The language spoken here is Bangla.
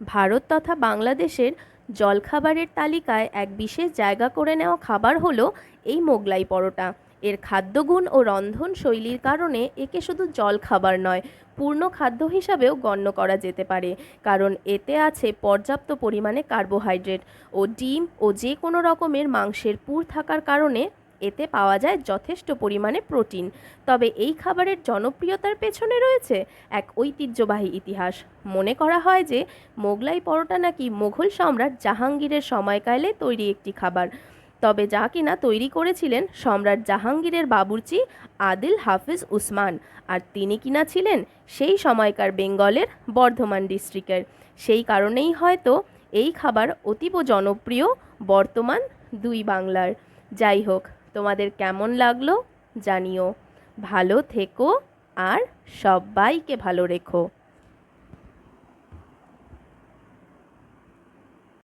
ভারত তথা বাংলাদেশের জলখাবারের তালিকায় এক বিশেষ জায়গা করে নেওয়া খাবার হলো এই মোগলাই পরোটা। এর খাদ্যগুণ ও রন্ধন শৈলীর কারণে একে শুধু জলখাবার নয়, পূর্ণ খাদ্য হিসাবেও গণ্য করা যেতে পারে। কারণ এতে আছে পর্যাপ্ত পরিমাণে কার্বোহাইড্রেট ও ডিম ও যে কোনো রকমের মাংসের পুর থাকার কারণে এতে পাওয়া যায় যথেষ্ট পরিমাণে প্রোটিন। তবে এই খাবারের জনপ্রিয়তার পেছনে রয়েছে এক ঐতিহ্যবাহী ইতিহাস। মনে করা হয় যে মোগলাই পরোটা নাকি মুঘল সম্রাট জাহাঙ্গীরের সময়কালে তৈরি একটি খাবার, তবে যা কিনা তৈরি করেছিলেন সম্রাট জাহাঙ্গীরের বাবুর্চি আদিল হাফিজ উসমান। আর তিনি কিনা ছিলেন সেই সময়কার বেঙ্গলের বর্ধমান ডিস্ট্রিক্টের। সেই কারণেই হয়তো এই খাবার অতীব জনপ্রিয় বর্তমান দুই বাংলার। যাই হোক, তোমাদের কেমন লাগলো জানিও। ভালো থেকো আর সবাইকে ভালো রেখো।